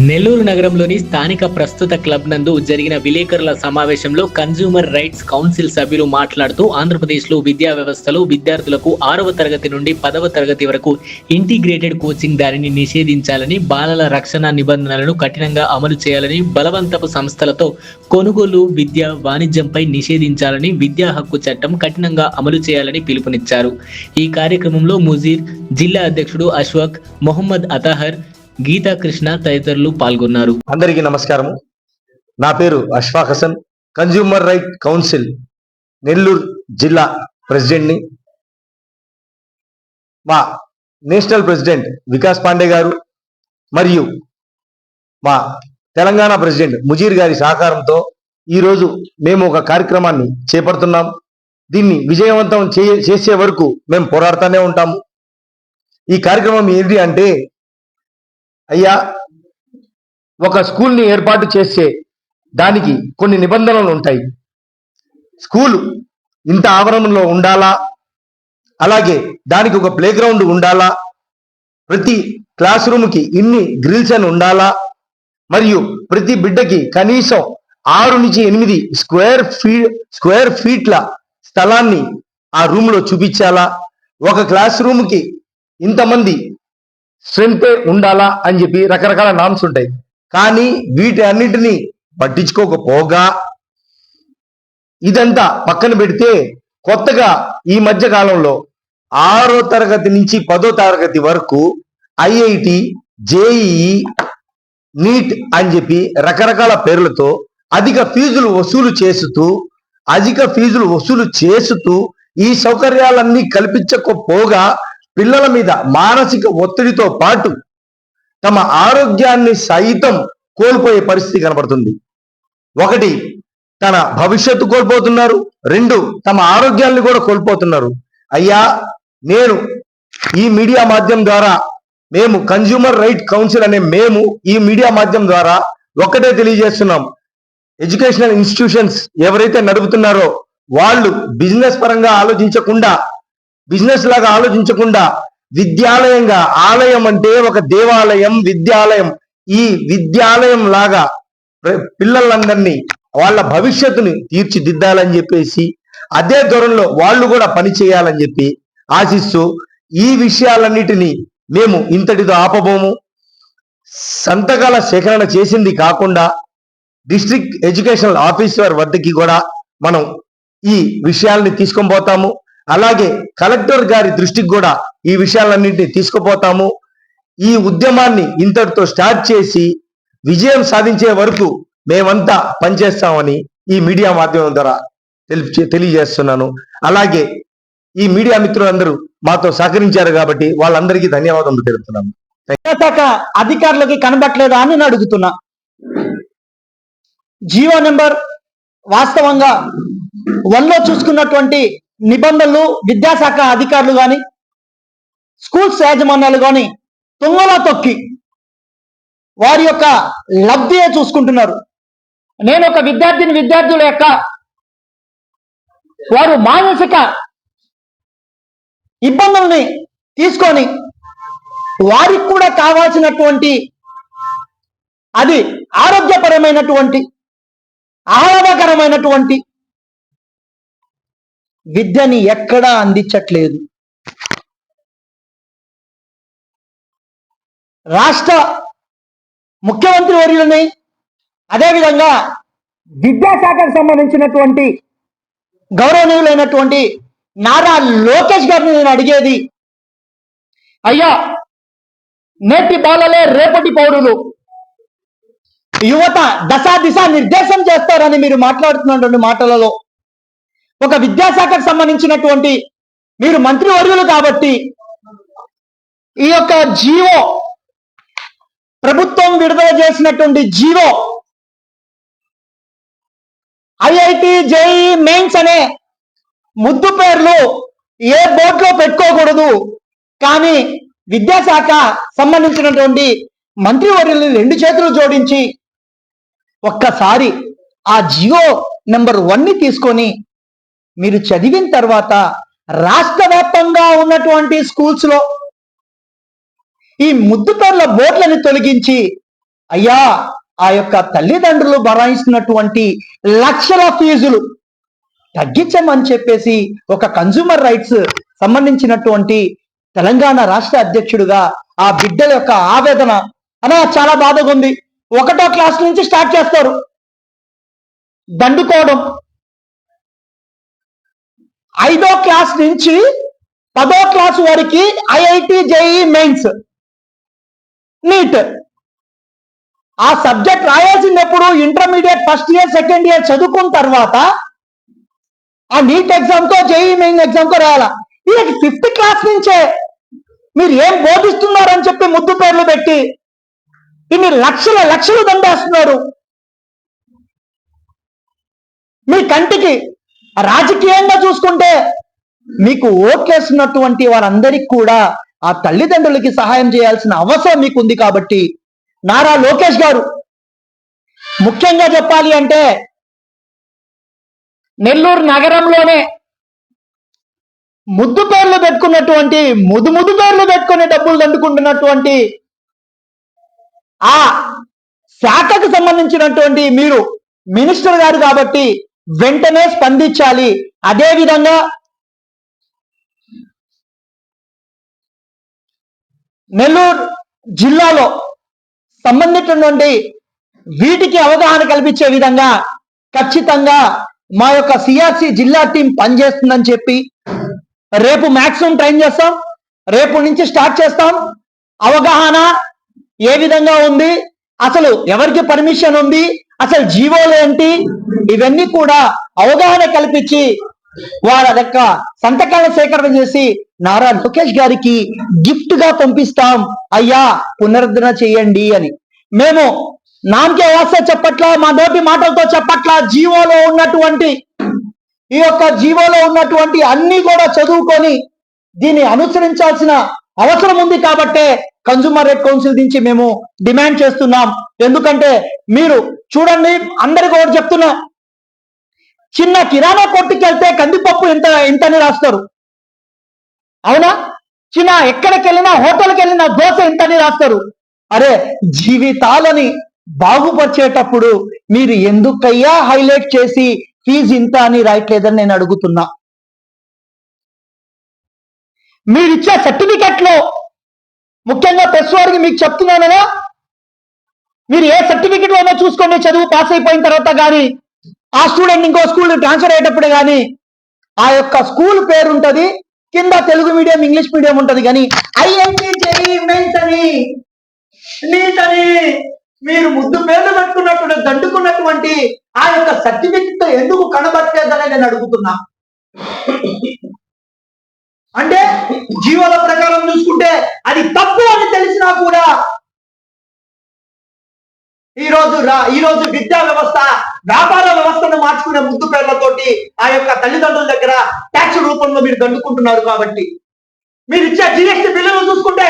నెల్లూరు నగరంలోని స్థానిక ప్రస్తుత క్లబ్ నందు జరిగిన విలేకరుల సమావేశంలో కన్స్యూమర్ రైట్స్ కౌన్సిల్ సభ్యులు మాట్లాడుతూ ఆంధ్రప్రదేశ్లో విద్యా వ్యవస్థలో విద్యార్థులకు 6వ తరగతి నుండి 10వ తరగతి వరకు ఇంటిగ్రేటెడ్ కోచింగ్ దానిని నిషేధించాలని, బాలల రక్షణ నిబంధనలను కఠినంగా అమలు చేయాలని, బలవంతపు సంస్థలతో కొనుగోలు విద్యా వాణిజ్యంపై నిషేధించాలని, విద్యా హక్కు చట్టం కఠినంగా అమలు చేయాలని పిలుపునిచ్చారు. ఈ కార్యక్రమంలో ముజీర్, జిల్లా అధ్యక్షుడు అష్ఫాక్, మొహమ్మద్ అతాహర్, గీతా కృష్ణ తదితరులు పాల్గొన్నారు. అందరికీ నమస్కారము. నా పేరు Ashfaq Hasan, consumer right council Nellore జిల్లా ప్రెసిడెంట్ని. మా నేషనల్ ప్రెసిడెంట్ వికాస్ పాండే గారు మరియు మా తెలంగాణ ప్రెసిడెంట్ ముజీర్ గారి సహకారంతో ఈరోజు మేము ఒక కార్యక్రమాన్ని చేపడుతున్నాం. దీన్ని విజయవంతం చేసే వరకు మేము పోరాడుతూనే ఉంటాము. ఈ కార్యక్రమం ఏంటి అంటే, అయ్యా, ఒక స్కూల్ని ఏర్పాటు చేసే దానికి కొన్ని నిబంధనలు ఉంటాయి. స్కూలు ఇంత ఆవరణలో ఉండాలా, అలాగే దానికి ఒక ప్లే గ్రౌండ్ ఉండాలా, ప్రతి క్లాస్ రూమ్కి ఇన్ని గ్రిల్స్ అని ఉండాలా, మరియు ప్రతి బిడ్డకి కనీసం 6 నుంచి 8 స్క్వేర్ ఫీట్ల స్థలాన్ని ఆ రూమ్లో చూపించాలా, ఒక క్లాస్ రూమ్కి ఇంతమంది స్ట్రెంత్ ఉండాలా అని చెప్పి రకరకాల నామ్స్ ఉంటాయి. కానీ వీటి అన్నిటినీ పట్టించుకోకపోగా ఇదంతా పక్కన పెడితే, కొత్తగా ఈ మధ్య కాలంలో 6వ తరగతి నుంచి 10వ తరగతి వరకు ఐఐటి, జేఈఈ, నీట్ అని చెప్పి రకరకాల పేర్లతో అధిక ఫీజులు వసూలు చేస్తూ ఈ సౌకర్యాలన్నీ కల్పించకపోగా పిల్లల మీద మానసిక ఒత్తిడితో పాటు తమ ఆరోగ్యాన్ని సైతం కోల్పోయే పరిస్థితి కనబడుతుంది. 1, తన భవిష్యత్తు కోల్పోతున్నారు. 2, తమ ఆరోగ్యాన్ని కూడా కోల్పోతున్నారు. అయ్యా, నేను ఈ మీడియా మాధ్యమం ద్వారా, మేము కన్స్యూమర్ రైట్ కౌన్సిల్ అనే మేము ఈ మీడియా మాధ్యమం ద్వారా ఒక్కటే తెలియజేస్తున్నాం. ఎడ్యుకేషనల్ ఇన్స్టిట్యూషన్స్ ఎవరైతే నడుపుతున్నారో వాళ్ళు బిజినెస్ పరంగా ఆలోచించకుండా, బిజినెస్ లాగా ఆలోచించకుండా, విద్యాలయంగా, ఆలయం అంటే ఒక దేవాలయం, విద్యాలయం, ఈ విద్యాలయం లాగా పిల్లలందరినీ వాళ్ళ భవిష్యత్తుని తీర్చిదిద్దాలని చెప్పేసి అదే ధోరణిలో వాళ్ళు కూడా పని చేయాలని చెప్పి ఆశిస్తూ ఈ విషయాలన్నిటినీ మేము ఇంతటితో ఆపబోము. సంతకాల సేకరణ చేసింది కాకుండా డిస్ట్రిక్ట్ ఎడ్యుకేషనల్ ఆఫీసర్ వద్దకి కూడా మనం ఈ విషయాల్ని తీసుకొని పోతాము. అలాగే కలెక్టర్ గారి దృష్టికి కూడా ఈ విషయాలన్నింటినీ తీసుకుపోతాము. ఈ ఉద్యమాన్ని ఇంతటితో స్టార్ట్ చేసి విజయం సాధించే వరకు మేమంతా పనిచేస్తామని ఈ మీడియా మాధ్యమం ద్వారా తెలియజేస్తున్నాను. అలాగే ఈ మీడియా మిత్రులందరూ మాతో సహకరించారు కాబట్టి వాళ్ళందరికీ ధన్యవాదాలు తెలుపుతున్నాను. శాఖ అధికారులకి కనబట్టలేదా అని నేను అడుగుతున్నా. జీవో నెంబర్ వాస్తవంగా 1లో చూసుకున్నటువంటి నిబంధనలు విద్యాశాఖ అధికారులు కానీ, స్కూల్స్ యాజమాన్యాలు కానీ తుంగలో తొక్కి వారి యొక్క లబ్ధియే చూసుకుంటున్నారు. నేను ఒక విద్యార్థుల యొక్క వారు మానసిక ఇబ్బందుల్ని తీసుకొని వారికి కూడా కావాల్సినటువంటి అది ఆరోగ్యపరమైనటువంటి, ఆహ్లాదకరమైనటువంటి విద్యని ఎక్కడా అందించట్లేదు. రాష్ట్ర ముఖ్యమంత్రి వర్యులని, అదేవిధంగా విద్యాశాఖకు సంబంధించినటువంటి గౌరవనీయులైనటువంటి నారా లోకేష్ గారిని నేను అడిగేది, అయ్యా, నేటి బాలలే రేపటి పౌరులు, యువత దిశా నిర్దేశం చేస్తారని మీరు మాట్లాడుతున్నటువంటి మాటలలో ఒక విద్యాశాఖకు సంబంధించినటువంటి మీరు మంత్రివర్యులు కాబట్టి ఈ యొక్క జీవో, ప్రభుత్వం విడుదల చేసినటువంటి జీవో ఐఐటి, జేఈ, మెయిన్స్ అనే ముద్దు పేర్లు ఏ బోర్డులో పెట్టుకోకూడదు, కానీ విద్యాశాఖ సంబంధించినటువంటి మంత్రివర్యుల్ని 2 చేతులు జోడించి ఒక్కసారి ఆ జీవో నెంబర్ 1ని తీసుకొని మీరు చదివిన తర్వాత రాష్ట్ర వ్యాప్తంగా ఉన్నటువంటి స్కూల్స్ లో ఈ ముద్దు పేర్ల బోర్డులను తొలగించి అయ్యా ఆ యొక్క తల్లిదండ్రులు భరాయిస్తున్నటువంటి లక్షల ఫీజులు తగ్గించమని చెప్పేసి ఒక కన్జ్యూమర్ రైట్స్ సంబంధించినటువంటి తెలంగాణ రాష్ట్ర అధ్యక్షుడిగా ఆ బిడ్డల యొక్క ఆవేదన అలా చాలా బాధగా ఉంది. 1వ క్లాస్ నుంచి స్టార్ట్ చేస్తారు దండుకోవడం, 5వ క్లాస్ నుంచి 10వ క్లాస్ వరకు ఐఐటి జేఈ మెయిన్స్ నీట్ ఆ సబ్జెక్ట్ రాయాల్సినప్పుడు intermediate first year second year చదువుకున్న తర్వాత ఆ నీట్ ఎగ్జామ్ కో జేఈ మెయిన్ ఎగ్జామ్ కో రాయాలా. వీళ్ళకి 5th క్లాస్ నుంచే మీరు ఏం బోధిస్తున్నారని చెప్పి ముద్దు పేర్లు పెట్టి ఇన్ని లక్షలు దండేస్తున్నారు. మీ కంటికి రాజకీయంగా చూసుకుంటే మీకు ఓట్లేస్తున్నటువంటి వారందరికీ కూడా ఆ తల్లిదండ్రులకి సహాయం చేయాల్సిన అవసరం మీకు ఉంది. కాబట్టి నారా లోకేష్ గారు ముఖ్యంగా చెప్పాలి అంటే నెల్లూరు నగరంలోనే ముద్దు పేర్లు పెట్టుకున్నటువంటి ముద్దు పేర్లు పెట్టుకునే డబ్బులు దండుకుంటున్నటువంటి ఆ శాఖకు సంబంధించినటువంటి మీరు మినిస్టర్ గారు కాబట్టి వెంటనే స్పందించాలి. అదే విధంగా నెల్లూరు జిల్లాలో సంబంధించినటువంటి వీటికి అవగాహన కల్పించే విధంగా ఖచ్చితంగా మా యొక్క సిఆర్సి జిల్లా టీం పనిచేస్తుందని చెప్పి రేపు మాక్సిమం ట్రైన్ చేస్తాం. రేపు నుంచి స్టార్ట్ చేస్తాం. అవగాహన ఏ విధంగా ఉంది, అసలు ఎవరికి పర్మిషన్ ఉంది, అసలు జీవోలు ఏంటి, ఇవన్నీ కూడా అవగాహన కల్పించి వాళ్ళ యొక్క సంతకాల సేకరణ చేసి నారా లోకేష్ గారికి గిఫ్ట్ గా పంపిస్తాం. అయ్యా పునరుద్ధరణ చేయండి అని. మేము నామకే వాస్తే చెప్పట్లా, మా నోటి మాటలతో చెప్పట్లా. జీవోలో ఉన్నటువంటి ఈ యొక్క జీవోలో ఉన్నటువంటి అన్ని కూడా చదువుకొని దీన్ని అనుసరించాల్సిన అవసరం ఉంది. కాబట్టే కన్జ్యూమర్ రైట్ కౌన్సిల్ నుంచి మేము డిమాండ్ చేస్తున్నాం. ఎందుకంటే మీరు చూడండి, అందరికీ ఒకటి చెప్తున్నా, చిన్న కిరాణా కొట్టుకి వెళ్తే కందిపప్పు ఇంతని రాస్తారు, అవునా? చిన్న ఎక్కడికి వెళ్ళినా హోటల్కి వెళ్ళినా దోశ ఇంతని రాస్తారు. అరే జీవితాలని బాగుపరిచేటప్పుడు మీరు ఎందుకయ్యా హైలైట్ చేసి ఫీజు ఇంత అని రాయట్లేదని నేను అడుగుతున్నా. మీరిచ్చే సర్టిఫికెట్ లో ముఖ్యంగా ప్రెస్ వారికి మీకు చెప్తున్నానగా, మీరు ఏ సర్టిఫికెట్ లోనో చూసుకోండి, చదువు పాస్ అయిపోయిన తర్వాత కానీ ఆ స్టూడెంట్ ఇంకో స్కూల్ ట్రాన్స్ఫర్ అయ్యేటప్పుడు కానీ ఆ యొక్క స్కూల్ పేరు ఉంటది, కింద తెలుగు మీడియం ఇంగ్లీష్ మీడియం ఉంటది. కానీ ఐఐటి జేఈ మెయిన్స్ అని నీట్ అని మీరు ముద్దు పేర్లు పెట్టుకున్నటువంటి దండుకున్నటువంటి ఆ యొక్క సర్టిఫికెట్ ఎందుకు కనబట్టలేదని నేను అడుగుతున్నా. అంటే జీవోల ప్రకారం చూసుకుంటే అది తప్పు అని తెలిసినా కూడా ఈ రోజు విద్యా వ్యవస్థ వ్యాపార వ్యవస్థను మార్చుకునే ముద్దు పేర్లతోటి ఆ యొక్క తల్లిదండ్రుల దగ్గర ట్యాక్స్ రూపంలో మీరు దండుకుంటున్నారు. కాబట్టి మీరు ఇచ్చే జిఎస్టీ బిల్లులు చూసుకుంటే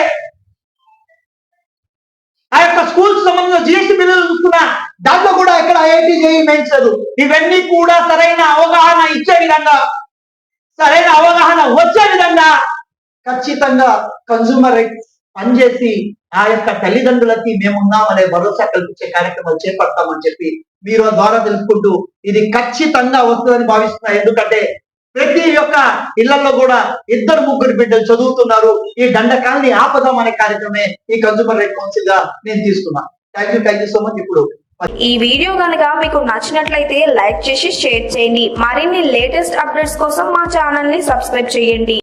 ఆ యొక్క స్కూల్స్ సంబంధించిన జిఎస్టీ బిల్లులు చూసుకున్నా దాంట్లో కూడా ఎక్కడ ఐఐటి జేఈ మెయిన్స్ లేదు. ఇవన్నీ కూడా సరైన అవగాహన ఇచ్చే విధంగా, సరైన అవగాహన వచ్చే విధంగా ఖచ్చితంగా కన్జ్యూమర్ రైట్స్ పనిచేసి ఆ యొక్క తల్లిదండ్రులకి మేమున్నామనే భరోసా కల్పించే కార్యక్రమాలు చేపడతామని చెప్పి మీరు ద్వారా తెలుసుకుంటూ ఇది ఖచ్చితంగా వస్తుందని భావిస్తున్నా. ఎందుకంటే ప్రతి ఒక్క ఇళ్లలో కూడా 2-3 బిడ్డలు చదువుతున్నారు. ఈ దండకాన్ని ఆపదాం అనే కార్యక్రమే ఈ కన్జ్యూమర్ రైట్ కౌన్సిల్ గా నేను తీసుకున్నా. Thank you so much. ఇప్పుడు ఈ వీడియో కనుక మీకు నచ్చినట్లయితే లైక్ చేసి షేర్ చేయండి. మరిన్ని లేటెస్ట్ అప్డేట్స్ కోసం మా ఛానల్ ని సబ్స్క్రైబ్ చేయండి.